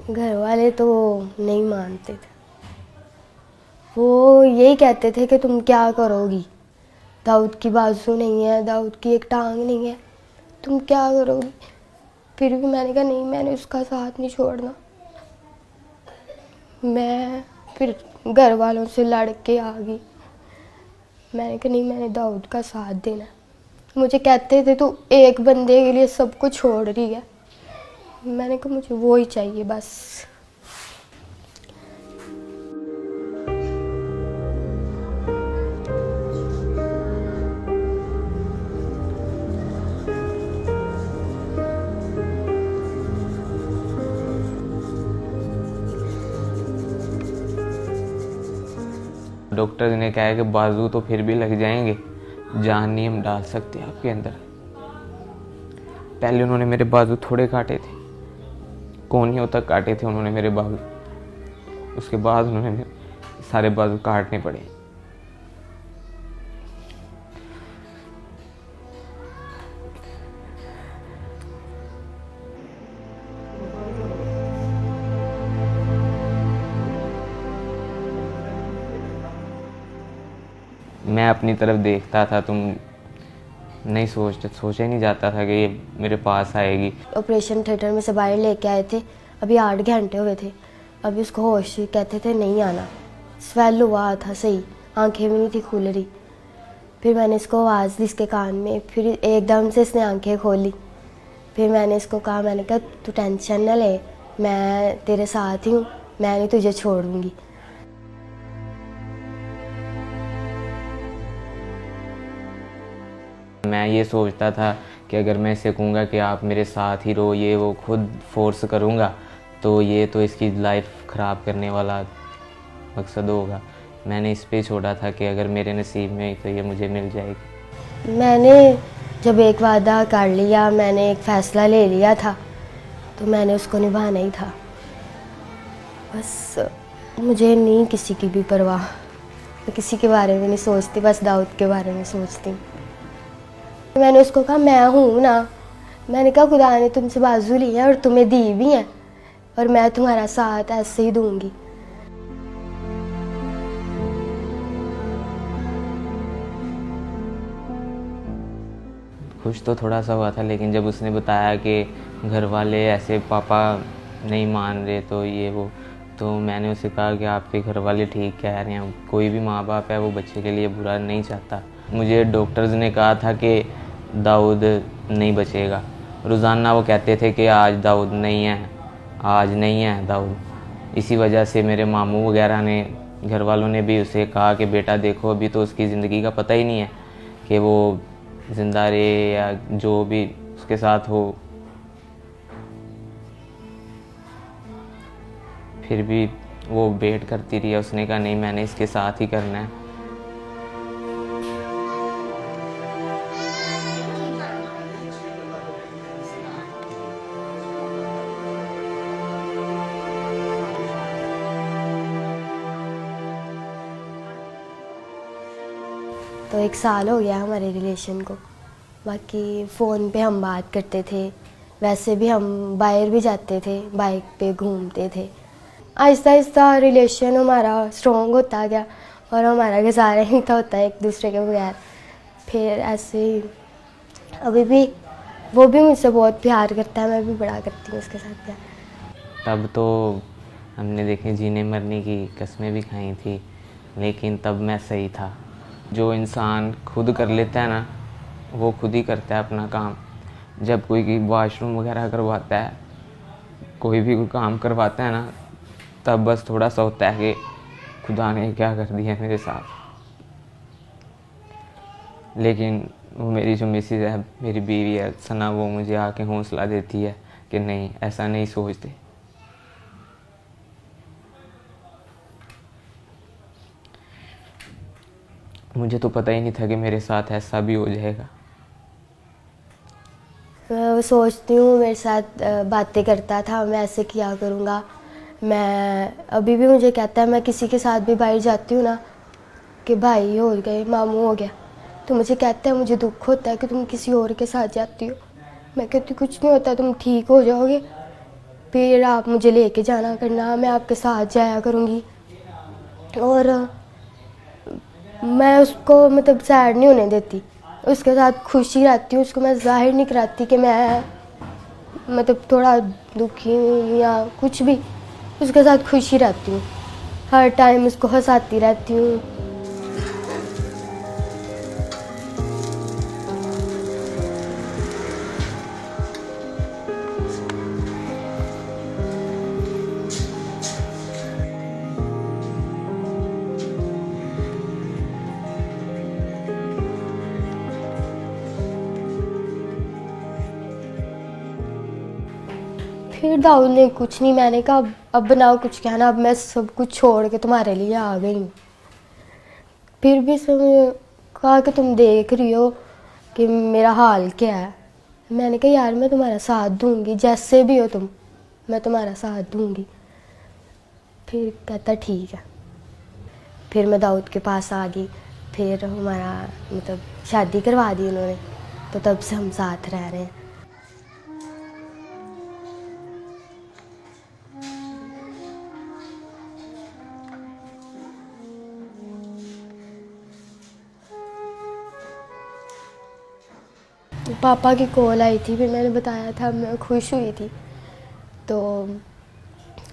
घर वाले तो नहीं मानते थे। वो यही कहते थे कि तुम क्या करोगी, दाऊद की बाजू नहीं है, दाऊद की एक टांग नहीं है, तुम क्या करोगी। फिर भी मैंने कहा नहीं, मैंने उसका साथ नहीं छोड़ना। मैं फिर घर वालों से लड़ के आ गई। मैंने कहा नहीं, मैंने दाऊद का साथ देना। मुझे कहते थे तू एक बंदे के लिए सब कुछ छोड़ रही है। मैंने कहा मुझे वो ही चाहिए बस। डॉक्टर ने कहा है कि बाजू तो फिर भी लग जाएंगे, जान नहीं हम डाल सकते आपके अंदर। पहले उन्होंने मेरे बाजू थोड़े काटे थे, कोहनियों तक काटे थे उन्होंने मेरे बाजू। उसके बाद उन्होंने मेरे सारे बाजू काटने पड़े। मैं अपनी तरफ देखता था, तुम नहीं सोचा ही नहीं जाता था कि ये मेरे पास आएगी। ऑपरेशन थिएटर में से बाहर लेके आए थे, अभी 8 घंटे हुए थे। अभी उसको होश, कहते थे नहीं आना। स्वेल हुआ था सही, आंखें भी नहीं थी खुल रही। फिर मैंने इसको आवाज़ दी इसके कान में, फिर एकदम से इसने आंखें खोली। फिर मैंने इसको कहा, मैंने कहा तू टेंशन ना ले, मैं तेरे साथ ही हूँ, मैं नहीं तुझे छोड़ूंगी। मैं ये सोचता था कि अगर मैं इसे कहूँगा कि आप मेरे साथ ही रहो, ये वो खुद फोर्स करूँगा तो ये तो इसकी लाइफ ख़राब करने वाला मकसद होगा। मैंने इस पे छोड़ा था कि अगर मेरे नसीब में तो ये मुझे मिल जाएगी। मैंने जब एक वादा कर लिया, मैंने एक फ़ैसला ले लिया था, तो मैंने उसको निभाना ही था। बस मुझे नहीं किसी की भी परवाह, मैं किसी के बारे में नहीं सोचती, बस दाऊद के बारे में सोचती हूँ। मैंने उसको कहा मैं हूँ ना, मैंने कहा खुदा ने तुमसे बाजू ली है और तुम्हें दी भी है, और मैं तुम्हारा साथ ऐसे ही दूंगी। खुश तो थोड़ा सा हुआ था, लेकिन जब उसने बताया कि घर वाले ऐसे पापा नहीं मान रहे तो ये वो, तो मैंने उसे कहा कि आपके घर वाले ठीक कह रहे हैं, कोई भी माँ बाप है वो बच्चे के लिए बुरा नहीं चाहता। मुझे डॉक्टर्स ने कहा था कि दाऊद नहीं बचेगा। रोज़ाना वो कहते थे कि आज दाऊद नहीं है, आज नहीं है दाऊद। इसी वजह से मेरे मामू वगैरह ने, घर वालों ने भी उसे कहा कि बेटा देखो अभी तो उसकी ज़िंदगी का पता ही नहीं है कि वो ज़िंदा रहे या जो भी उसके साथ हो। फिर भी वो वेट करती रही। उसने कहा नहीं, मैंने इसके साथ ही करना है। तो 1 साल हो गया हमारे रिलेशन को। बाकी फ़ोन पे हम बात करते थे, वैसे भी हम बाहर भी जाते थे, बाइक पे घूमते थे। आहिस्ता आहिस्ता रिलेशन हमारा स्ट्रॉन्ग होता गया और हमारा गुजारा ही था होता है एक दूसरे के बगैर। फिर ऐसे ही अभी भी वो भी मुझसे बहुत प्यार करता है, मैं भी बड़ा करती हूँ उसके साथ प्यार। तब तो हमने देखे जीने मरने की कस्में भी खाई थी, लेकिन तब मैं सही था। जो इंसान खुद कर लेता है ना, वो खुद ही करता है अपना काम। जब कोई वॉशरूम वगैरह करवाता है, कोई भी कोई काम करवाता है ना, तब बस थोड़ा सा होता है कि खुदा ने क्या कर दिया मेरे साथ। लेकिन वो मेरी जो मिसेज है, मेरी बीवी है सना, वो मुझे आके हौसला देती है कि नहीं, ऐसा नहीं सोचते। मुझे तो पता ही नहीं था कि मेरे साथ ऐसा भी हो जाएगा। मैं सोचती हूँ मेरे साथ बातें करता था, मैं ऐसे किया करूँगा। मैं अभी भी मुझे कहता है, मैं किसी के साथ भी बाहर जाती हूँ ना कि भाई हो गए, मामू हो गया, तो मुझे कहता है मुझे दुख होता है कि तुम किसी और के साथ जाती हो। मैं कहती कुछ नहीं होता, तुम ठीक हो जाओगे। फिर आप मुझे लेके जाना करना, मैं आपके साथ जाया करूँगी। और मैं उसको मतलब सैड नहीं होने देती, उसके साथ खुशी रहती हूँ। उसको मैं जाहिर नहीं कराती कि मैं मतलब थोड़ा दुखी हूँ या कुछ भी, उसके साथ खुशी रहती हूँ, हर टाइम उसको हंसाती रहती हूँ। फिर दाऊद ने कुछ नहीं, मैंने कहा अब बनाओ कुछ कहना, अब मैं सब कुछ छोड़ के तुम्हारे लिए आ गई हूँ। फिर भी उसने कहा कि तुम देख रही हो कि मेरा हाल क्या है। मैंने कहा यार मैं तुम्हारा साथ दूंगी, जैसे भी हो तुम, मैं तुम्हारा साथ दूंगी। फिर कहता ठीक है। फिर मैं दाऊद के पास आ गई, फिर हमारा मतलब शादी करवा दी उन्होंने, तो तब से हम साथ रह रहे हैं। पापा की कॉल आई थी, फिर मैंने बताया था, मैं खुश हुई थी। तो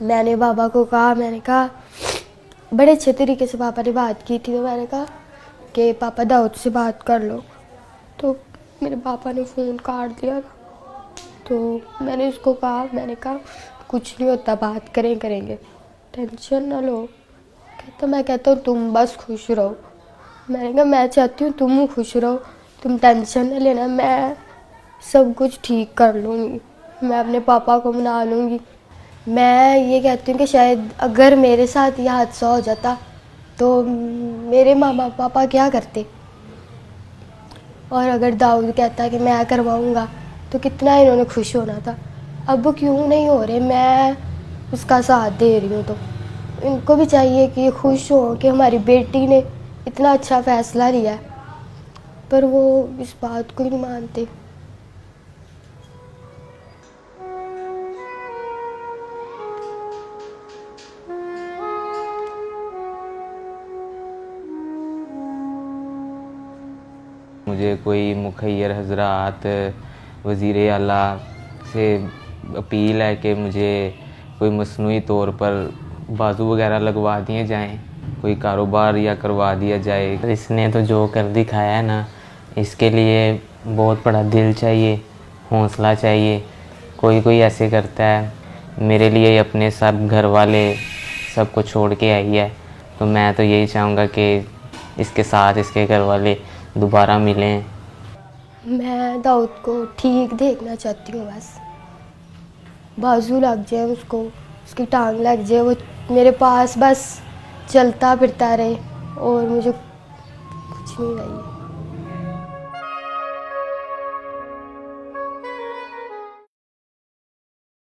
मैंने पापा को कहा, मैंने कहा बड़े अच्छे तरीके से पापा ने बात की थी, तो मैंने कहा कि पापा दाऊद से बात कर लो। तो मेरे पापा ने फ़ोन काट दिया था। तो मैंने उसको कहा, मैंने कहा कुछ नहीं होता, बात करेंगे, टेंशन ना लो। कहता मैं कहता हूँ तुम बस खुश रहो। मैंने कहा मैं चाहती हूँ तुम खुश रहो, तुम टेंशन न लेना, मैं सब कुछ ठीक कर लूँगी, मैं अपने पापा को मना लूँगी। मैं ये कहती हूँ कि शायद अगर मेरे साथ ये हादसा हो जाता तो मेरे मामा पापा क्या करते, और अगर दाऊद कहता कि मैं करवाऊँगा तो कितना इन्होंने खुश होना था। अब वो क्यों नहीं हो रहे, मैं उसका साथ दे रही हूँ। तो इनको भी चाहिए कि ये खुश हो कि हमारी बेटी ने इतना अच्छा फ़ैसला लिया है, पर वो इस बात को ही नहीं मानते। मुझे कोई मुखैर हजरात वज़ीर आला से अपील है कि मुझे कोई मसनूई तौर पर बाजू वगैरह लगवा दिए जाएं, कोई कारोबार या करवा दिया जाए। इसने तो जो कर दिखाया है ना, इसके लिए बहुत बड़ा दिल चाहिए, हौसला चाहिए। कोई कोई ऐसे करता है, मेरे लिए अपने सब घर वाले सब को छोड़ के आई है, तो मैं तो यही चाहूँगा कि इसके साथ इसके घर वाले दोबारा मिलें। मैं दाऊद को ठीक देखना चाहती हूँ, बस बाजू लग जाए उसको, उसकी टांग लग जाए, वो मेरे पास बस चलता फिरता रहे, और मुझे कुछ नहीं चाहिए।